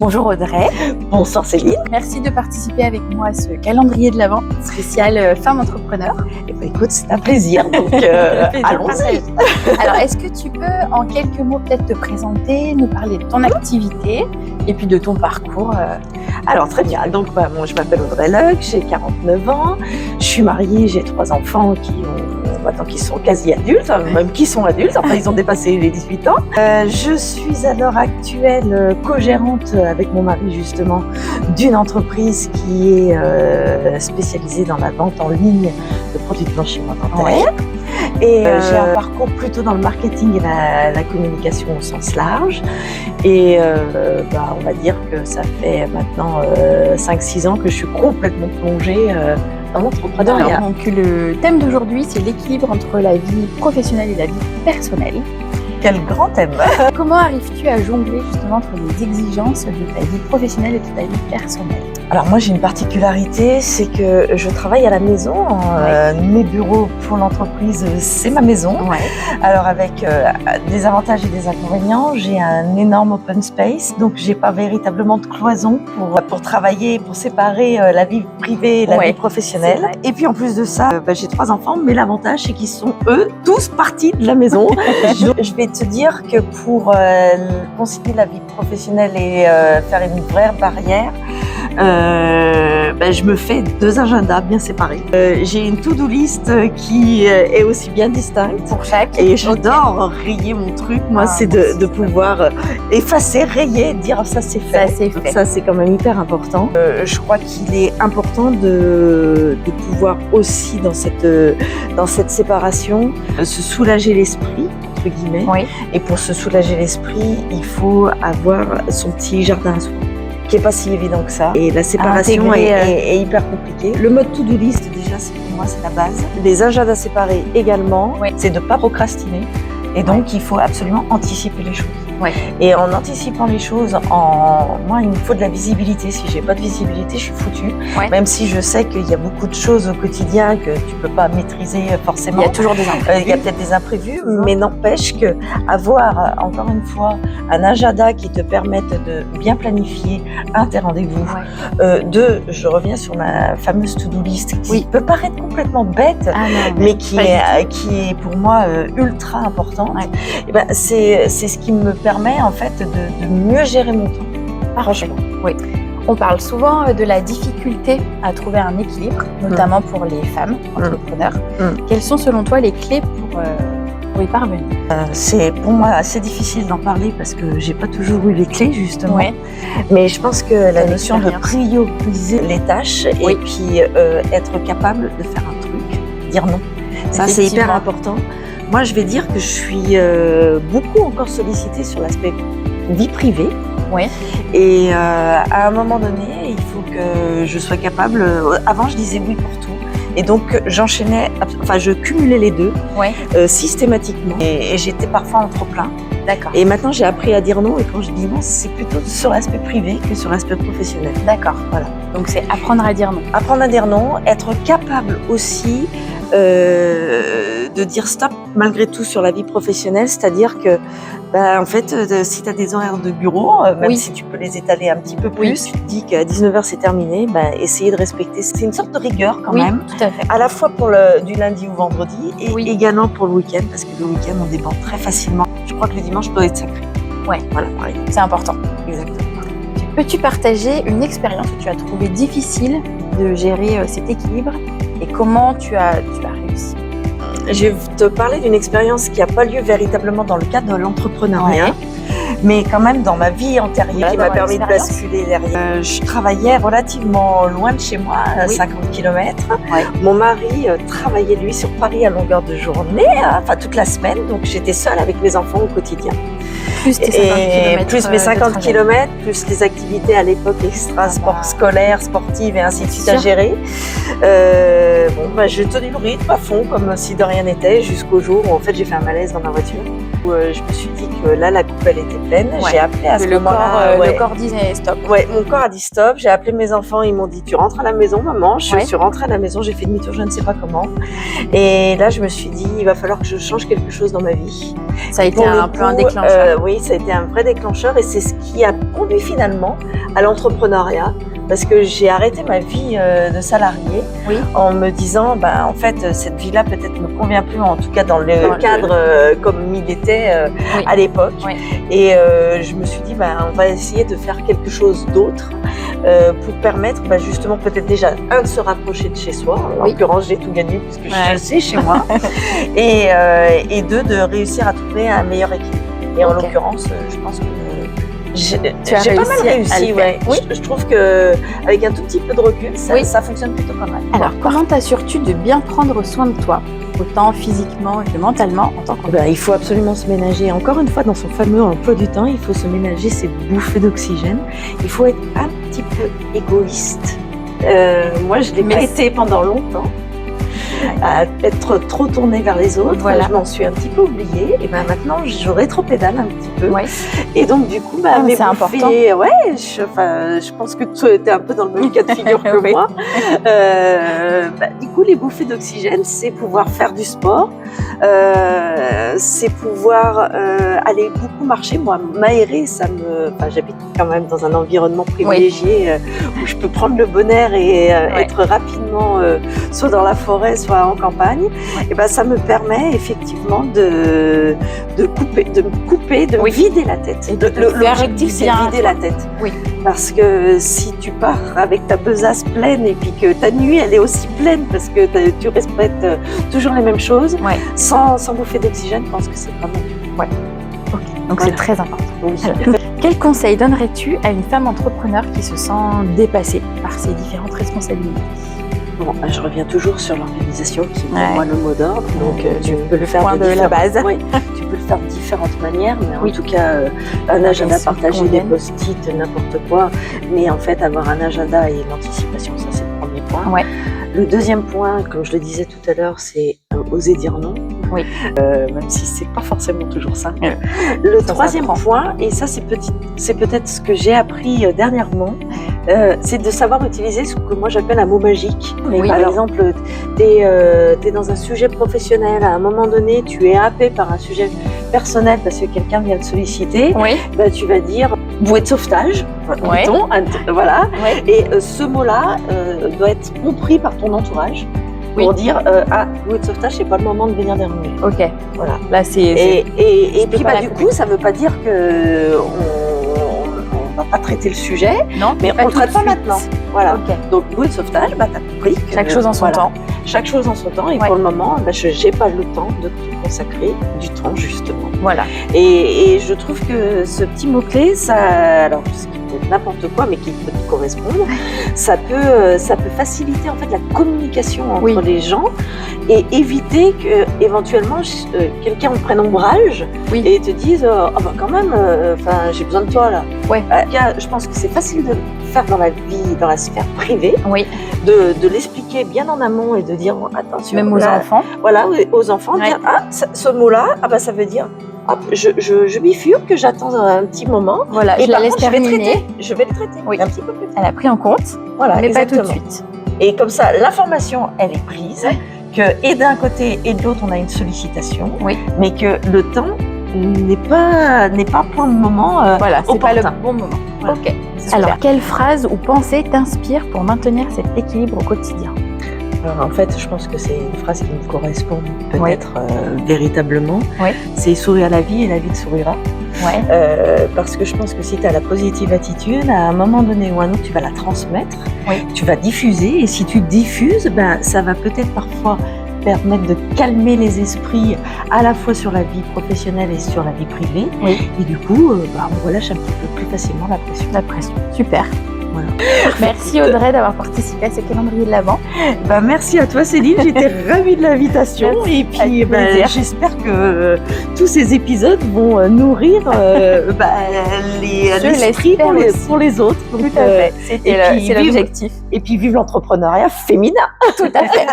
Bonjour Audrey. Bonsoir Céline. Merci de participer avec moi à ce calendrier de l'Avent spécial Femme Entrepreneur. Eh ben, écoute, c'est un plaisir, donc allons-y. Alors, est-ce que tu peux en quelques mots peut-être te présenter, nous parler de ton activité et puis de ton parcours Alors très bien, donc moi je m'appelle Audrey Luc, j'ai 49 ans, je suis mariée, j'ai 3 enfants qui sont quasi adultes, même qui sont adultes, enfin ils ont dépassé les 18 ans. Je suis à l'heure actuelle co-gérante avec mon mari justement d'une entreprise qui est spécialisée dans la vente en ligne de produits de blanchiment dentaire. Et j'ai un parcours plutôt dans le marketing et la communication au sens large. Et on va dire que ça fait maintenant 5-6 ans que je suis complètement plongée dans l'entrepreneuriat. Alors, donc, le thème d'aujourd'hui, c'est l'équilibre entre la vie professionnelle et la vie personnelle. Quel grand thème! Comment arrives-tu à jongler justement entre les exigences de ta vie professionnelle et de ta vie personnelle? Alors moi j'ai une particularité, c'est que je travaille à la maison. Mes bureaux pour l'entreprise, c'est ma maison. Alors avec des avantages et des inconvénients, j'ai un énorme open space, donc j'ai pas véritablement de cloison pour travailler, pour séparer la vie privée et la vie professionnelle. Et puis en plus de ça, j'ai 3 enfants, mais l'avantage c'est qu'ils sont eux tous partis de la maison. Je vais te dire que pour concilier la vie professionnelle et faire une vraie barrière, je me fais 2 agendas bien séparés. J'ai une to-do list qui est aussi bien distincte pour chaque. Et j'adore rayer mon truc. Moi, c'est de pouvoir effacer, rayer, dire ça c'est fait. Donc, ça c'est quand même hyper important. Je crois qu'il est important de pouvoir aussi dans cette séparation se soulager l'esprit. Et pour se soulager l'esprit, il faut avoir son petit jardin à soi, qui n'est pas si évident que ça. Et la séparation est hyper compliquée. Le mode to-do list, déjà, pour moi, c'est la base. Les agendas séparés également, c'est de ne pas procrastiner. Et donc, il faut absolument anticiper les choses. Et en anticipant les choses, moi, il me faut de la visibilité. Si j'ai pas de visibilité, je suis foutue. Même si je sais qu'il y a beaucoup de choses au quotidien que tu peux pas maîtriser forcément. Il y a toujours des imprévus. Il y a peut-être des imprévus, mais n'empêche que avoir, encore une fois, un agenda qui te permette de bien planifier tes rendez-vous. Je reviens sur ma fameuse to-do list qui peut paraître complètement bête, mais qui est pour moi ultra importante. Et c'est ce qui me permet en fait de mieux gérer mon temps. Franchement. On parle souvent de la difficulté à trouver un équilibre, notamment pour les femmes entrepreneurs. Quelles sont selon toi les clés pour y parvenir? C'est pour moi assez difficile d'en parler parce que j'ai pas toujours eu les clés justement. Mais je pense que la notion de prioriser les tâches et puis être capable de faire un truc, dire non. Ça c'est hyper important. Moi, je vais dire que je suis beaucoup encore sollicitée sur l'aspect vie privée. Et à un moment donné, il faut que je sois capable. Avant, je disais oui pour tout. Et donc, je cumulais les deux systématiquement. Et j'étais parfois en trop-plein. D'accord. Et maintenant, j'ai appris à dire non. Et quand je dis non, c'est plutôt sur l'aspect privé que sur l'aspect professionnel. D'accord. Voilà. Donc, c'est apprendre à dire non. Apprendre à dire non, être capable aussi de dire stop malgré tout sur la vie professionnelle, c'est-à-dire que en fait, si tu as des horaires de bureau, même si tu peux les étaler un petit peu plus, tu te dis qu'à 19h c'est terminé, essayer de respecter. C'est une sorte de rigueur quand même, tout à fait. À la fois pour du lundi au vendredi et également pour le week-end, parce que le week-end on déborde très facilement. Je crois que le dimanche doit être sacré. Voilà, pareil. C'est important. Exactement. Peux-tu partager une expérience que tu as trouvé difficile de gérer cet équilibre et comment tu as réussi? Je vais te parler d'une expérience qui n'a pas lieu véritablement dans le cadre de l'entrepreneuriat, mais quand même dans ma vie antérieure, qui m'a permis de basculer derrière. Je travaillais relativement loin de chez moi, à 50 km. Mon mari travaillait lui sur Paris à longueur de journée, toute la semaine, donc j'étais seule avec mes enfants au quotidien. Plus tes 50 km. Plus mes 50 km, plus les activités à l'époque scolaires, sportives et ainsi de suite à gérer. J'ai tenu le rythme à fond, comme si de rien n'était, jusqu'au jour où en fait j'ai fait un malaise dans ma voiture. Où, je me suis dit que là la coupe elle était pleine. J'ai appelé à ce moment-là. Le corps disait stop. Mon corps a dit stop. J'ai appelé mes enfants, ils m'ont dit tu rentres à la maison maman. Je suis rentrée à la maison, j'ai fait demi-tour, je ne sais pas comment. Et là je me suis dit il va falloir que je change quelque chose dans ma vie. Ça a été un peu un déclencheur. Oui, ça a été un vrai déclencheur et c'est ce qui a conduit finalement à l'entrepreneuriat. Parce que j'ai arrêté ma vie de salarié en me disant, en fait, cette vie-là peut-être me convient plus, en tout cas dans le cadre comme il était à l'époque. Et je me suis dit, on va essayer de faire quelque chose d'autre pour permettre justement peut-être déjà, de se rapprocher de chez soi. En l'occurrence, j'ai tout gagné puisque je sais chez moi. Et deux, de réussir à trouver un meilleur équilibre. Et en l'occurrence, je pense que j'ai pas mal réussi, Oui. Je trouve qu'avec un tout petit peu de recul, ça fonctionne plutôt pas mal. Alors, comment t'assures-tu de bien prendre soin de toi, autant physiquement que mentalement en tant que... Il faut absolument se ménager. Encore une fois, dans son fameux emploi du temps, il faut se ménager ces bouffées d'oxygène. Il faut être un petit peu égoïste. Moi, je l'ai pas été pendant longtemps. À être trop tournée vers les autres, je m'en suis un petit peu oubliée. Et maintenant, je rétropédale un petit peu. Et donc, du coup, c'est important. Je pense que tu étais un peu dans le même cas de figure que moi. Du coup, les bouffées d'oxygène, c'est pouvoir faire du sport, c'est pouvoir aller beaucoup marcher. Moi, m'aérer, j'habite quand même dans un environnement privilégié où je peux prendre le bon air et être rapidement soit dans la forêt, soit en campagne. Et ça me permet effectivement de me couper, de me vider la tête. L'objectif, c'est de vider la tête. Parce que si tu pars avec ta besace pleine et puis que ta nuit, elle est aussi pleine parce que tu respectes toujours les mêmes choses, sans bouffer d'oxygène, je pense que c'est vraiment dur. Donc c'est très important. Alors, quel conseil donnerais-tu à une femme entrepreneur qui se sent dépassée par ses différentes responsabilités? Je reviens toujours sur l'organisation qui est pour moi le mot d'ordre. Donc tu peux le faire la base. Tu peux le faire de différentes manières, mais en tout cas, un agenda partagé, des post-it, n'importe quoi. Mais en fait, avoir un agenda et l'anticipation, ça c'est le premier point. Le deuxième point, comme je le disais tout à l'heure, c'est oser dire non. Même si c'est pas forcément toujours ça. Le troisième point, et ça c'est peut-être ce que j'ai appris dernièrement, c'est de savoir utiliser ce que moi j'appelle un mot magique. Par exemple, tu es dans un sujet professionnel, à un moment donné, tu es happé par un sujet personnel parce que quelqu'un vient te solliciter, tu vas dire bouée de sauvetage, voilà. Et ce mot-là doit être compris par ton entourage. Pour dire bouée de sauvetage, c'est pas le moment de venir déranger. Voilà. Là, et puis du coup, ça veut pas dire que on va pas traiter le sujet, mais on le traite pas maintenant. Voilà. Donc bouée de sauvetage, t'as compris que chaque chose en son temps. Chaque chose en son temps. Et pour le moment, j'ai pas le temps de consacrer du temps justement. Et je trouve que ce petit mot clé, alors ce qui peut être n'importe quoi, mais qui peut te correspondre, ça peut faciliter en fait la communication entre les gens et éviter que éventuellement quelqu'un en prenne ombrage et te dise quand même, j'ai besoin de toi là. Je pense que c'est facile de faire dans la vie, dans la sphère privée, de l'expliquer bien en amont et de dire attention. Même aux enfants. Voilà, aux enfants, dire ce mot-là, ça veut dire je bifurque, que j'attends un petit moment. Et je la laisse terminer. Je vais le traiter un petit peu plus tard. Elle a pris en compte, mais pas tout de suite. Et comme ça, l'information, elle est prise, que et d'un côté et de l'autre, on a une sollicitation, mais que le temps n'est pas pour le moment c'est pas le bon moment. Alors, quelle phrase ou pensée t'inspire pour maintenir cet équilibre au quotidien? En fait, je pense que c'est une phrase qui me correspond peut-être véritablement. C'est sourire à la vie et la vie te sourira. Parce que je pense que si tu as la positive attitude, à un moment donné ou un autre, tu vas la transmettre, tu vas diffuser. Et si tu diffuses, ça va peut-être parfois permettre de calmer les esprits à la fois sur la vie professionnelle et sur la vie privée. Et du coup, on relâche un petit peu plus facilement la pression. Super. Merci Audrey d'avoir participé à ce calendrier de l'Avent. Merci à toi Céline, j'étais ravie de l'invitation et puis j'espère que tous ces épisodes vont nourrir l'esprit pour les autres. Tout à fait, c'est l'objectif. Et puis vive l'entrepreneuriat féminin. Tout à fait.